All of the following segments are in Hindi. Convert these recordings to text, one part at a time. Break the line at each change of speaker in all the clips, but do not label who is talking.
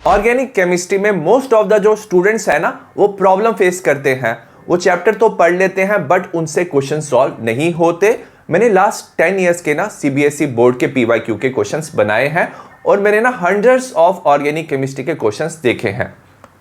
ऑर्गेनिक केमिस्ट्री में मोस्ट ऑफ द जो स्टूडेंट्स है ना वो प्रॉब्लम फेस करते हैं। वो चैप्टर तो पढ़ लेते हैं बट उनसे क्वेश्चन सॉल्व नहीं होते। मैंने लास्ट 10 इयर्स के ना सीबीएसई बोर्ड के पीवाईक्यू के क्वेश्चंस बनाए हैं और मैंने ना हंड्रेड्स ऑफ ऑर्गेनिक केमिस्ट्री के क्वेश्चंस देखे हैं।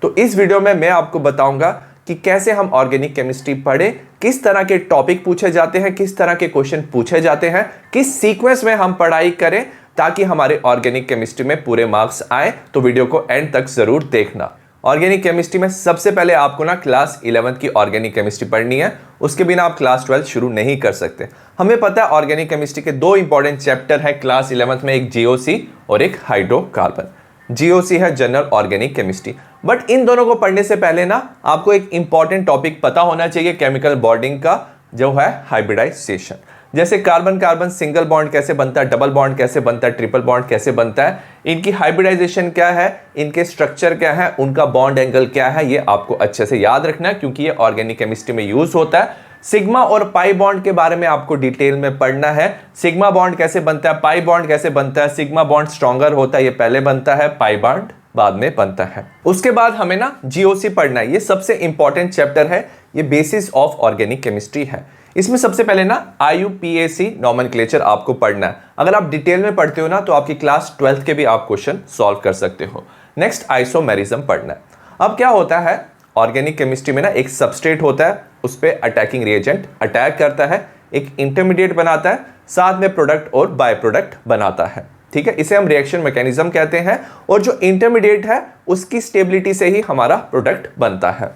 तो इस वीडियो में मैं आपको बताऊंगा कि कैसे हम ऑर्गेनिक केमिस्ट्री पढ़े, किस तरह के टॉपिक पूछे जाते हैं, किस तरह के क्वेश्चन पूछे जाते हैं, किस सीक्वेंस में हम पढ़ाई करें ताकि हमारे ऑर्गेनिक केमिस्ट्री में पूरे मार्क्स आए। तो वीडियो को एंड तक जरूर देखना। ऑर्गेनिक केमिस्ट्री में सबसे पहले आपको ना क्लास 11 की ऑर्गेनिक केमिस्ट्री पढ़नी है, उसके बिना आप क्लास 12 शुरू नहीं कर सकते। हमें पता है ऑर्गेनिक केमिस्ट्री के दो इंपॉर्टेंट चैप्टर है क्लास 11 में, एक जीओसी और एक हाइड्रोकार्बन। जीओसी है general organic chemistry, but in दोनों को पढ़ने से पहले ना आपको एक इंपॉर्टेंट टॉपिक पता होना चाहिए केमिकल बॉन्डिंग का, जो है हाइब्रिडाइजेशन। जैसे कार्बन कार्बन सिंगल बॉन्ड कैसे बनता है, डबल बॉन्ड कैसे बनता है, ट्रिपल बॉन्ड कैसे बनता है, इनकी हाइब्रिडाइजेशन क्या है, इनके स्ट्रक्चर क्या है, उनका बॉन्ड एंगल क्या है, ये आपको अच्छे से याद रखना है क्योंकि ये ऑर्गेनिक केमिस्ट्री में यूज होता है। सिग्मा और पाई बॉन्ड के बारे में आपको डिटेल में पढ़ना है। सिग्मा बॉन्ड कैसे बनता है, पाई बॉन्ड कैसे बनता है। सिग्मा बॉन्ड स्ट्रॉन्गर होता है, ये पहले बनता है, पाई बॉन्ड बाद में बनता है। उसके बाद हमें ना जीओसी पढ़ना है, ये सबसे इंपॉर्टेंट चैप्टर है, ये बेसिस ऑफ ऑर्गेनिक केमिस्ट्री है। इसमें सबसे पहले ना IUPAC नॉमेनक्लेचर आपको पढ़ना है। अगर आप डिटेल में पढ़ते हो ना तो आपकी क्लास 12 के भी आप क्वेश्चन सॉल्व कर सकते हो। नेक्स्ट आइसोमेरिज्म पढ़ना है। अब क्या होता है ऑर्गेनिक केमिस्ट्री में ना, एक सबस्ट्रेट होता है, उस पर अटैकिंग रिएजेंट अटैक करता है, एक इंटरमीडिएट बनाता है, साथ में प्रोडक्ट और बाय प्रोडक्ट बनाता है। ठीक है, इसे हम रिएक्शन मैकेनिज्म कहते हैं। और जो इंटरमीडिएट है उसकी स्टेबिलिटी से ही हमारा प्रोडक्ट बनता है।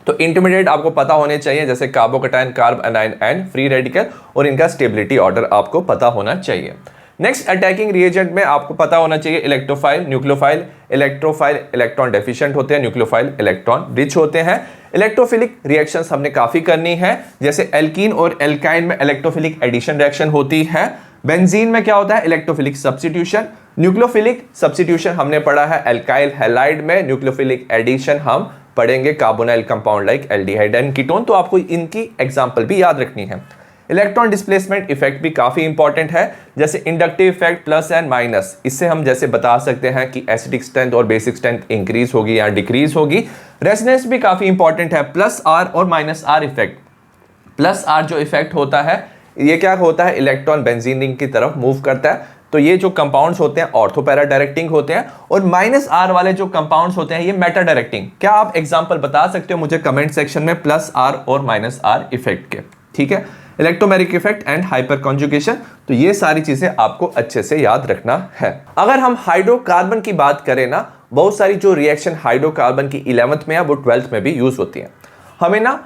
तो इंटरमीडिएट आपको पता होने चाहिए, जैसे carbocation, carb anion and free radical, और इनका स्टेबिलिटी ऑर्डर आपको पता होना चाहिए। नेक्स्ट अटैकिंग रिएजेंट में आपको पता होना चाहिए electrophile, nucleophile. Electrophile electron deficient होते हैं, न्यूक्लियोफाइल इलेक्ट्रॉन रिच होते हैं। इलेक्ट्रोफिलिक रिएक्शंस हमने काफी करनी है, जैसे एल्कीन और एल्काइन में इलेक्ट्रोफिलिक एडिशन रिएक्शन होती है। बेंजीन में क्या होता है, इलेक्ट्रोफिलिक सब्स्टिट्यूशन। न्यूक्लियोफिलिक सब्स्टिट्यूशन हमने पढ़ा है एल्काइल हैलाइड में। न्यूक्लियोफिलिक एडिशन हम पढ़ेंगे carbonyl compound like aldehyde and ketone. तो आपको इनकी एग्जांपल भी याद रखनी है। इलेक्ट्रॉन डिस्प्लेसमेंट इफेक्ट भी काफी इंपॉर्टेंट है, जैसे inductive effect plus and minus. इससे हम जैसे बता सकते हैं कि एसिडिक स्ट्रेंथ और बेसिक स्ट्रेंथ इंक्रीज होगी या डिक्रीज होगी। रेजोनेंस भी काफी इंपॉर्टेंट है, प्लस आर और minus R effect. Plus R जो इफेक्ट होता है, ये क्या होता है, इलेक्ट्रॉन बेंजीन रिंग की तरफ मूव करता है। तो ये जो कंपाउंड्स होते हैं ऑर्थो पैरा डायरेक्टिंग होते हैं, और माइनस आर वाले जो कंपाउंड्स होते हैं ये मेटा डायरेक्टिंग। क्या आप एग्जांपल बता सकते हो मुझे कमेंट सेक्शन में, प्लस आर और माइनस आर इफेक्ट के? ठीक है, electromeric effect and hyper conjugation. तो ये सारी चीजें आपको अच्छे से याद रखना है। अगर हम हाइड्रोकार्बन की बात करें ना, बहुत सारी जो रिएक्शन हाइड्रोकार्बन की 11th में है वो 12th में भी यूज होती है। हमें ना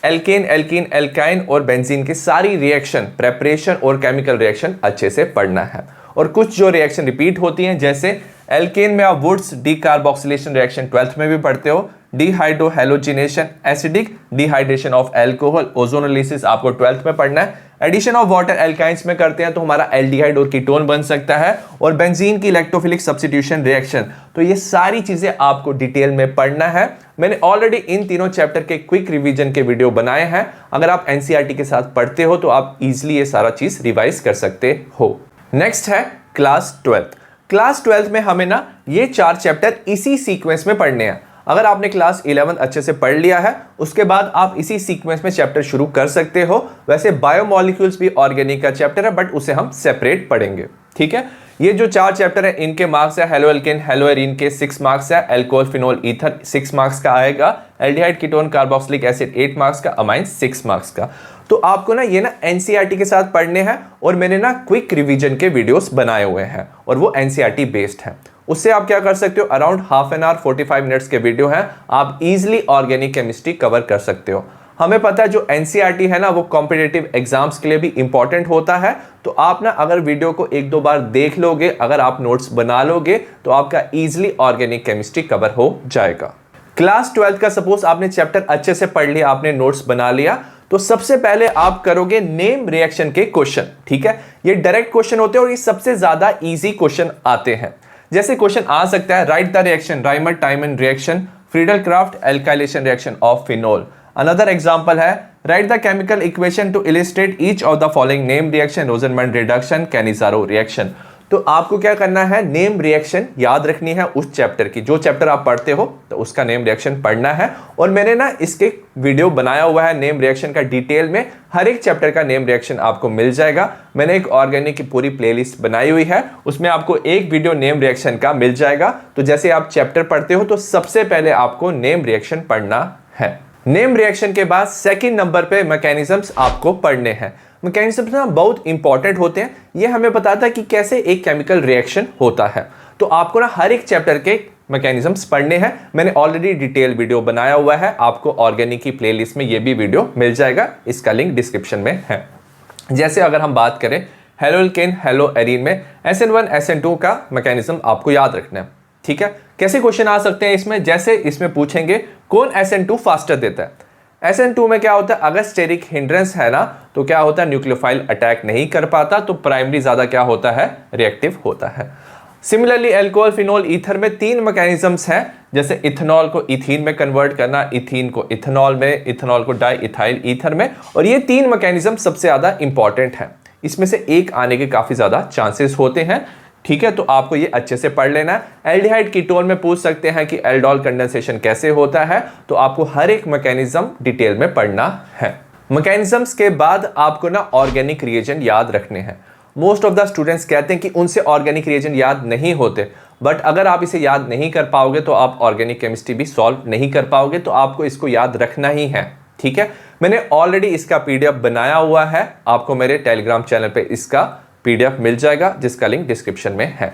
एल्केन, एल्कीन, एल्काइन और बेंजीन की सारी रिएक्शन, प्रेपरेशन और केमिकल रिएक्शन अच्छे से पढ़ना है। और कुछ जो रिएक्शन रिपीट होती हैं, जैसे एल्केन में आप वुड्स डीकार्बोक्सिलेशन रिएक्शन 12th में भी पढ़ते हो, dehydro halogenation, acidic dehydration of alcohol, ozonolysis आपको 12th में पढ़ना है। एडिशन ऑफ वाटर एल्काइंस में करते हैं तो हमारा एल्डिहाइड और कीटोन बन सकता है, और बेंजीन की इलेक्ट्रोफिलिक सब्स्टिट्यूशन रिएक्शन। तो ये सारी चीजें आपको डिटेल में पढ़ना है। मैंने ऑलरेडी इन तीनों चैप्टर के क्विक रिवीजन के वीडियो बनाए हैं। अगर आप एनसीईआरटी के साथ पढ़ते हो तो आप इजिली ये सारा चीज रिवाइज कर सकते हो। नेक्स्ट है क्लास 12th। क्लास 12th में हमें ना ये 4 चैप्टर इसी सीक्वेंस में पढ़ने हैं। अगर आपने क्लास 11 अच्छे से पढ़ लिया है, उसके बाद आप इसी सीक्वेंस में चैप्टर शुरू कर सकते हो। वैसे बायोमॉलिक्यूल्स भी ऑर्गेनिक का चैप्टर है, बट उसे हम सेपरेट पढ़ेंगे। ठीक है, ये जो 4 चैप्टर है इनके मार्क्स है, हेलो एल्केन हेलो एरीन के 6 मार्क्स है, अल्कोहल फिनोल ईथर 6 मार्क्स का आएगा, aldehyde ketone carboxylic acid 8 marks का, अमाइन 6 मार्क्स का। तो आपको ना ये ना एनसीईआरटी के साथ पढ़ने हैं, और मैंने ना क्विक रिवीजन के वीडियोस बनाए हुए हैं और वो एनसीईआरटी बेस्ड है। उससे आप क्या कर सकते हो, around half an hour 45 minutes के वीडियो हैं, आप इजीली ऑर्गेनिक केमिस्ट्री कवर कर सकते हो। हमें पता है जो एनसीईआरटी है ना वो कॉम्पिटिटिव एग्जाम्स के लिए भी इंपॉर्टेंट होता है। तो आप ना अगर वीडियो को 1-2 बार देख लोगे, अगर आप नोट्स बना लोगे तो आपका इजीली ऑर्गेनिक केमिस्ट्री कवर हो जाएगा। क्लास 12th का सपोज आपने चैप्टर अच्छे से पढ़ लिया, आपने नोट्स बना लिया, तो सबसे पहले आप करोगे नेम रिएक्शन के क्वेश्चन। ठीक है, ये डायरेक्ट क्वेश्चन होते हैं और ये सबसे ज्यादा इजी क्वेश्चन आते हैं। जैसे क्वेश्चन आ सकता है, write the reaction Reimer Tiemann reaction, Friedel Craft alkylation reaction of phenol. Another example है, write the chemical equation to illustrate each of the following name reaction, Rosenmund reduction, Cannizzaro reaction. तो आपको क्या करना है, नेम रिएक्शन याद रखनी है उस चैप्टर की, जो चैप्टर आप पढ़ते हो तो उसका नेम रिएक्शन पढ़ना है। और मैंने ना इसके वीडियो बनाया हुआ है नेम रिएक्शन का, डिटेल में हर एक चैप्टर का नेम रिएक्शन आपको मिल जाएगा। मैंने एक ऑर्गेनिक की पूरी प्लेलिस्ट बनाई हुई है, उसमें आपको एक वीडियो नेम रिएक्शन का मिल जाएगा। तो जैसे आप चैप्टर पढ़ते हो तो सबसे पहले आपको नेम रिएक्शन पढ़ना है। नेम रिएक्शन के बाद सेकंड नंबर पे मैकेनिज्म्स आपको पढ़ने हैं। मैकेनिज्म्स ना बहुत इंपॉर्टेंट होते हैं, ये हमें बताता है कि कैसे एक केमिकल रिएक्शन होता है। तो आपको ना हर एक चैप्टर के मैकेनिज्म्स पढ़ने हैं। मैंने ऑलरेडी डिटेल वीडियो बनाया हुआ है, आपको ऑर्गेनिक की प्लेलिस्ट में ये भी वीडियो मिल जाएगा, इसका लिंक डिस्क्रिप्शन में है। जैसे अगर हम बात करें हेलो एल्केन हेलो एरीन में SN1 SN2 का मैकेनिज्म आपको याद रखना है, ठीक है। कैसे क्वेश्चन आ सकते हैं इसमें, जैसे इसमें पूछेंगे कौन SN2 फास्टर देता है। SN2 में क्या होता है, अगर स्टेरिक हिंड्रेंस है ना तो क्या होता है, न्यूक्लियोफाइल अटैक नहीं कर पाता, तो प्राइमरी ज्यादा क्या होता है, रिएक्टिव होता है। सिमिलरली एल्कोहल फिनोल ईथर में 3 मैकेनिज्म्स हैं, जैसे इथेनॉल को इथीन में कन्वर्ट करना, इथीन को इथेनॉल में, इथेनॉल को डाई इथाइल ईथर में। और ये 3 मैकेनिज्म सबसे ज्यादा इंपॉर्टेंट है, इसमें से एक आने के काफी ज्यादा चांसेस होते हैं, ठीक है। तो आपको ये अच्छे से पढ़ लेना है। एल्डिहाइड कीटोन में पूछ सकते हैं कि एल्डोल कंडेंसेशन कैसे होता है, तो आपको हर एक मैकेनिज्म डिटेल में पढ़ना है। मैकेनिज्म्स के बाद आपको ना ऑर्गेनिक रिएजेंट याद रखने हैं। मोस्ट ऑफ द स्टूडेंट्स कहते हैं कि उनसे ऑर्गेनिक रिएजेंट याद नहीं होते, बट अगर आप इसे याद नहीं कर पाओगे तो आप ऑर्गेनिक केमिस्ट्री भी सॉल्व नहीं कर पाओगे, तो आपको इसको याद रखना ही है, ठीक है। मैंने ऑलरेडी इसका PDF बनाया हुआ है, आपको मेरे टेलीग्राम चैनल पे इसका PDF मिल जाएगा, जिसका लिंक डिस्क्रिप्शन में है,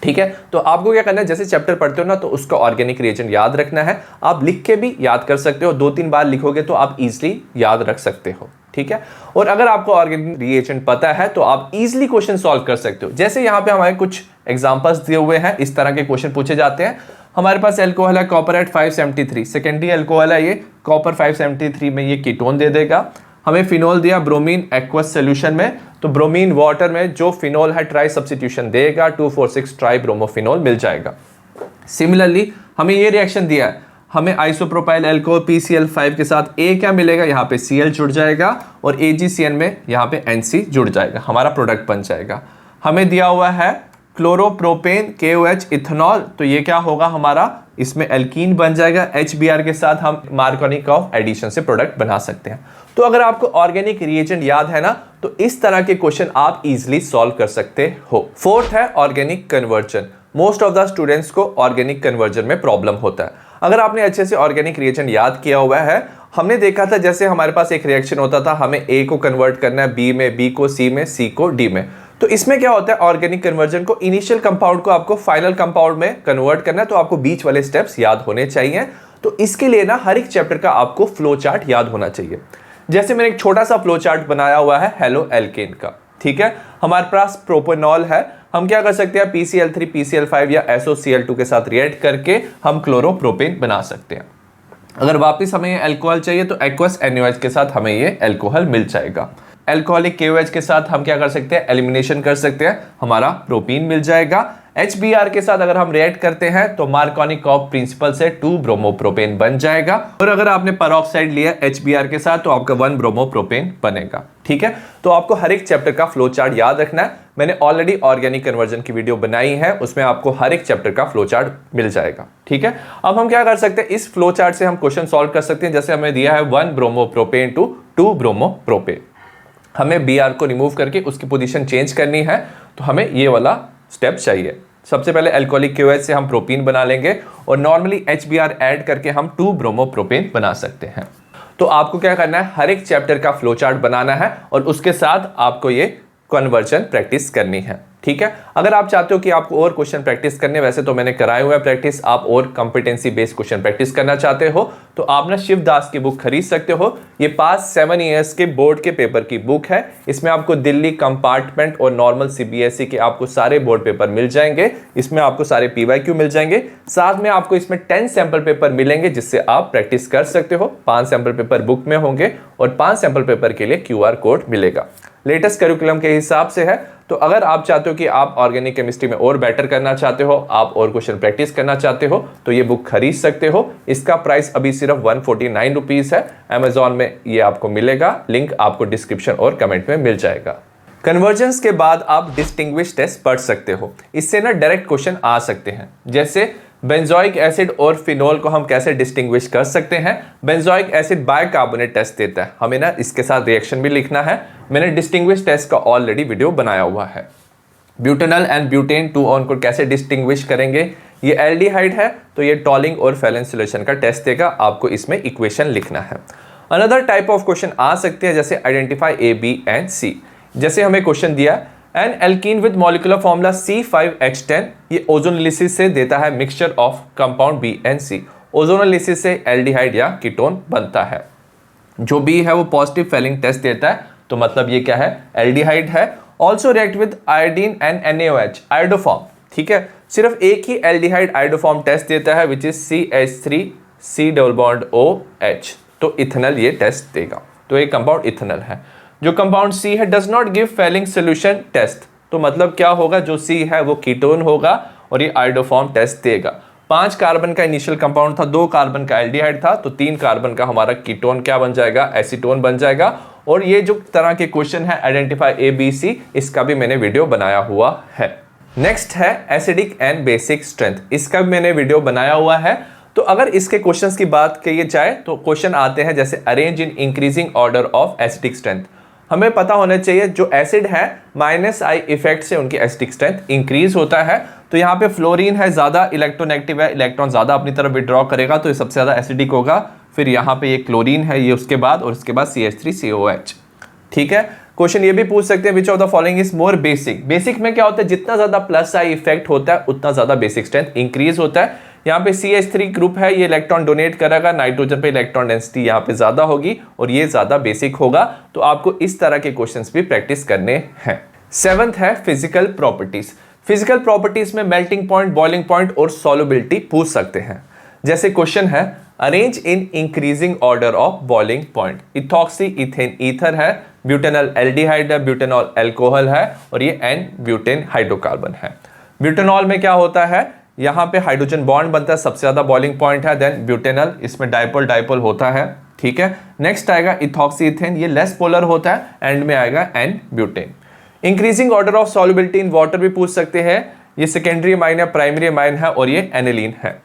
ठीक है। तो आपको क्या करना है, जैसे चैप्टर पढ़ते हो ना तो उसका ऑर्गेनिक रिएजेंट याद रखना है। आप लिख के भी याद कर सकते हो, 2-3 बार लिखोगे तो आप इजीली याद रख सकते हो, ठीक है। और अगर आपको ऑर्गेनिक रिएजेंट पता है तो आप इजीली क्वेश्चन सॉल्व कर सकते हो। जैसे यहाँ पे हमारे कुछ एग्जांपल्स दिए हुए हैं, इस तरह के क्वेश्चन पूछे जाते हैं। हमारे पास एल्कोहल है कॉपर एट 573, सेकेंडरी एल्कोहल है ये, कॉपर 573 में ये कीटोन दे देगा। हमें फिनोल दिया ब्रोमीन एक्वस सोल्यूशन में, तो ब्रोमीन वाटर में जो फिनोल है ट्राई सब्स्टिट्यूशन देगा, 2,4,6 ट्राई ब्रोमोफिनोल मिल जाएगा। सिमिलरली हमें ये रिएक्शन दिया है, हमें आइसोप्रोपाइल एल्कोहल PCl5 के साथ A क्या मिलेगा, यहाँ पे Cl जुड़ जाएगा और AgCN में यहाँ पे NC जुड़ जाएगा, हमारा प्रोडक्ट बन जाएगा। हमें दिया हुआ है क्लोरोप्रोपेन KOH इथेनॉल, तो ये क्या होगा हमारा, इसमें एल्कीन बन जाएगा। HBr के साथ हम मार्कोनिकॉफ एडिशन से प्रोडक्ट बना सकते हैं। तो अगर आपको ऑर्गेनिक रिएजेंट याद है ना तो इस तरह के क्वेश्चन आप इजीली सॉल्व कर सकते हो। फोर्थ है organic conversion. Most of the students को ऑर्गेनिक कन्वर्जन में प्रॉब्लम होता है। अगर आपने अच्छे से ऑर्गेनिक रिएजेंट याद किया हुआ है, हमने देखा था जैसे हमारे पास एक रिएक्शन होता था, हमें A को कन्वर्ट करना है B में, B को C में, C को D में। तो इसमें क्या होता है, ऑर्गेनिक कन्वर्जन को इनिशियल कंपाउंड को आपको फाइनल कंपाउंड में कन्वर्ट करना है, तो आपको बीच वाले स्टेप्स याद होने चाहिए। तो इसके लिए ना हर एक चैप्टर का आपको फ्लो चार्ट याद होना चाहिए। जैसे मैंने एक छोटा सा फ्लो चार्ट बनाया हुआ है हेलो एल्केन का, ठीक है। हमारे पास प्रोपेनॉल है, हम क्या कर सकते हैं, PCl3 PCl5 या SOCl2 के साथ रिएक्ट करके हम क्लोरोप्रोपेन बना सकते हैं। अगर वापस हमें ये अल्कोहल चाहिए तो एक्वस NaOH के साथ हमें ये अल्कोहल मिल जाएगा। एल्कोहलिक KOH के साथ हम क्या कर सकते हैं, एलिमिनेशन कर सकते हैं, हमारा प्रोपीन मिल जाएगा। HBr के साथ अगर हम रिएक्ट करते हैं तो मार्कोनिकॉफ प्रिंसिपल से 2 ब्रोमोप्रोपेन बन जाएगा। और अगर आपने पेरोक्साइड लिया HBr के साथ तो आपका 1 ब्रोमोप्रोपेन बनेगा, ठीक है। तो आपको हर एक चैप्टर का फ्लो चार्ट याद रखना है। मैंने ऑलरेडी ऑर्गेनिक कन्वर्जन की वीडियो बनाई है, उसमें आपको हर एक चैप्टर का फ्लो चार्ट मिल जाएगा, ठीक है। अब हम क्या कर सकते हैं, इस फ्लो चार्ट से हम क्वेश्चन सॉल्व कर सकते हैं। जैसे हमें दिया है 1 ब्रोमोप्रोपेन टू 2 ब्रोमोप्रोपेन, हमें Br को रिमूव करके उसकी पोजीशन चेंज करनी है, तो हमें ये वाला स्टेप चाहिए। सबसे पहले अल्कोहलिक KOH से हम प्रोपीन बना लेंगे और नॉर्मली HBr ऐड करके हम 2 ब्रोमोप्रोपेन बना सकते हैं। तो आपको क्या करना है, हर एक चैप्टर का फ्लो चार्ट बनाना है और उसके साथ आपको ये कन्वर्जन प्रैक्टिस करनी है, ठीक है। अगर आप चाहते हो कि आपको और क्वेश्चन प्रैक्टिस करने, वैसे तो मैंने कराया हुआ है प्रैक्टिस, आप और कॉम्पिटेंसी बेस्ड क्वेश्चन प्रैक्टिस करना चाहते हो तो आप ना शिवदास की बुक खरीद सकते हो। ये पास 7 ईयर्स के बोर्ड के पेपर की बुक है। इसमें आपको दिल्ली कंपार्टमेंट और नॉर्मल CBSE के आपको सारे बोर्ड पेपर मिल जाएंगे। इसमें आपको सारे PYQ मिल जाएंगे, साथ में आपको इसमें 10 सैंपल पेपर मिलेंगे जिससे आप प्रैक्टिस कर सकते हो। 5 सैंपल पेपर बुक में होंगे और 5 सैंपल पेपर के लिए QR कोड मिलेगा। लेटेस्ट करिकुलम के हिसाब से है। तो अगर आप चाहते हो कि आप ऑर्गेनिक केमिस्ट्री में और बेटर करना चाहते हो, आप और क्वेश्चन प्रैक्टिस करना चाहते हो, तो ये बुक खरीद सकते हो। इसका प्राइस अभी सिर्फ 149 रुपीज़ है। अमेजॉन में ये आपको मिलेगा, लिंक आपको डिस्क्रिप्शन और कमेंट में मिल जाएगा। कन्वर्जेंस के बाद आप डिस्टिंग्विश टेस्ट पढ़ सकते हो, इससे ना डायरेक्ट क्वेश्चन आ सकते हैं। जैसे बेंजोइक एसिड और फिनोल को हम कैसे डिस्टिंग्विश कर सकते हैं। बेंजोइक एसिड बाइकार्बोनेट टेस्ट देता है, हमें ना इसके साथ रिएक्शन भी लिखना है। मैंने डिस्टिंग्विश टेस्ट का ऑलरेडी वीडियो बनाया हुआ है। ब्यूटेनॉल एंड ब्यूटेन 2-on को कैसे डिस्टिंग्विश करेंगे, ये एल्डिहाइड है तो ये टॉलिंग और फैलन सॉल्यूशन का टेस्ट देगा, आपको इसमें इक्वेशन लिखना है। अनदर टाइप ऑफ क्वेश्चन आ सकते हैं जैसे identify A, B and C. जैसे हमें क्वेश्चन दिया an alkene with molecular formula C5H10, ये ओजोनोलिसिस से देता है mixture of compound B and C. Ozonolysis से एल्डिहाइड या कीटोन बनता है। जो बी है वो पॉजिटिव फेलिंग टेस्ट देता है, तो मतलब ये क्या है, एल्डिहाइड है। Also react with iodine and NaOH, iodoform, ठीक है। सिर्फ एक ही एल्डिहाइड आयोडोफॉर्म टेस्ट देता है विच इज CH3C OH, तो इथेनॉल ये टेस्ट देगा, तो एक कंपाउंड इथेनॉल है। जो कंपाउंड सी है does not give Fehling solution test, तो मतलब क्या होगा, जो सी है वो कीटोन होगा और ये आयोडोफॉर्म टेस्ट देगा। 5 कार्बन का इनिशियल कंपाउंड था, 2 कार्बन का एल्डिहाइड था, तो 3 कार्बन का हमारा कीटोन क्या बन जाएगा, एसीटोन बन जाएगा। और ये जो तरह के क्वेश्चन है आइडेंटिफाई ए, बी, सी, इसका भी मैंने वीडियो बनाया हुआ है। नेक्स्ट है एसिडिक एंड बेसिक स्ट्रेंथ, इसका भी मैंने वीडियो बनाया हुआ है। तो अगर इसके क्वेश्चंस की बात की जाए तो क्वेश्चन आते हैं जैसे arrange in increasing order of acidic strength. हमें पता होना चाहिए जो एसिड है -I इफेक्ट से उनकी एसिडिक स्ट्रेंथ इंक्रीज होता है। तो यहाँ पे फ्लोरीन है, ज़्यादा इलेक्ट्रोनेगेटिव है, इलेक्ट्रॉन ज़्यादा अपनी तरफ विड्रॉ करेगा, तो ये सबसे ज़्यादा एसिडिक होगा। फिर यहाँ पे ये क्लोरीन है, ये उसके बाद, और उसके बाद CH3COH, ठीक है। क्वेश्चन ये भी पूछ सकते हैं which of the following is more basic. Basic में क्या होता है, जितना ज़्यादा +I इफेक्ट होता है उतना ज़्यादा बेसिक स्ट्रेंथ इंक्रीज होता है। यहाँ पे CH3 ग्रुप है, ये इलेक्ट्रॉन डोनेट करेगा, नाइट्रोजन पे इलेक्ट्रॉन डेंसिटी यहाँ पे ज्यादा होगी और ये ज्यादा बेसिक होगा। तो आपको इस तरह के क्वेश्चंस भी प्रैक्टिस करने हैं। 7th है फिजिकल प्रॉपर्टीज। फिजिकल प्रॉपर्टीज में मेल्टिंग पॉइंट, बॉइलिंग पॉइंट और सॉल्युबिलिटी पूछ सकते हैं। जैसे क्वेश्चन है arrange in increasing order of boiling point. Ethoxy ethane ether है, ब्यूटेनॉल एल्डिहाइड है, ब्यूटेनॉल एल्कोहल है और ये एन ब्यूटेन हाइड्रोकार्बन है। ब्यूटेनॉल में क्या होता है, यहाँ पे हाइड्रोजन बॉन्ड बनता है, सबसे ज्यादा बॉइलिंग पॉइंट है। देन ब्यूटेनॉल, इसमें डाइपोल होता है, ठीक है। नेक्स्ट आएगा इथॉक्सी इथेन, ये लेस पोलर होता है। एंड में आएगा n butane. Increasing order of solubility in water भी पूछ सकते हैं। ये सेकेंडरी अमाइन है, प्राइमरी अमाइन है और ये एनिलीन है।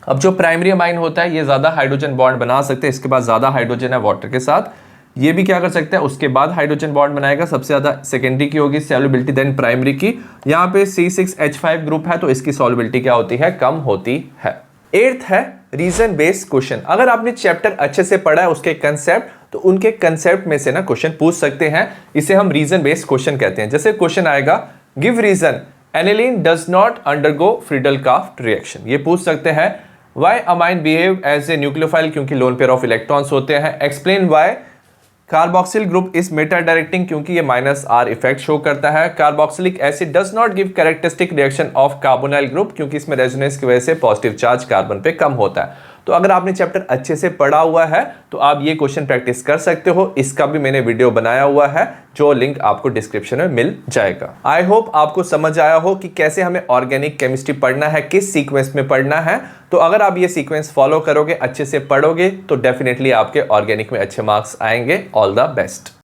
अब जो प्राइमरी अमाइन होता है ये ज्यादा हाइड्रोजन बॉन्ड बना सकते हैं, इसके बाद ज्यादा हाइड्रोजन है वाटर के साथ, ये भी क्या कर सकते हैं, उसके बाद हाइड्रोजन बॉन्ड बनाएगा। सबसे ज्यादा सेकेंडरी की होगी सॉल्युबिलिटी, देन प्राइमरी की। यहाँ पे C6H5 ग्रुप है तो इसकी सॉल्युबिलिटी क्या होती है, कम होती है। 8th है रीजन बेस्ड क्वेश्चन। अगर आपने चैप्टर अच्छे से पढ़ा है उसके कंसेप्ट, तो उनके कंसेप्ट में से ना क्वेश्चन पूछ सकते हैं। इसे हम रीजन बेस्ड क्वेश्चन कहते हैं। जैसे क्वेश्चन आएगा give reason aniline does not undergo Friedel Crafts reaction, ये पूछ सकते हैं। Why amine behave as a nucleophile, क्योंकि लोन पेयर ऑफ इलेक्ट्रॉन्स होते हैं। Explain why carboxyl group is meta directing, क्योंकि ये -R इफेक्ट शो करता है। Carboxylic acid does not give characteristic reaction of carbonyl group, क्योंकि इसमें रेजोनेंस की वजह से पॉजिटिव चार्ज कार्बन पे कम होता है। तो अगर आपने चैप्टर अच्छे से पढ़ा हुआ है तो आप ये क्वेश्चन प्रैक्टिस कर सकते हो। इसका भी मैंने वीडियो बनाया हुआ है, जो लिंक आपको डिस्क्रिप्शन में मिल जाएगा। आई होप आपको समझ आया हो कि कैसे हमें ऑर्गेनिक केमिस्ट्री पढ़ना है, किस सीक्वेंस में पढ़ना है। तो अगर आप ये सीक्वेंस फॉलो करोगे, अच्छे से पढ़ोगे, तो डेफिनेटली आपके ऑर्गेनिक में अच्छे मार्क्स आएंगे। All the best.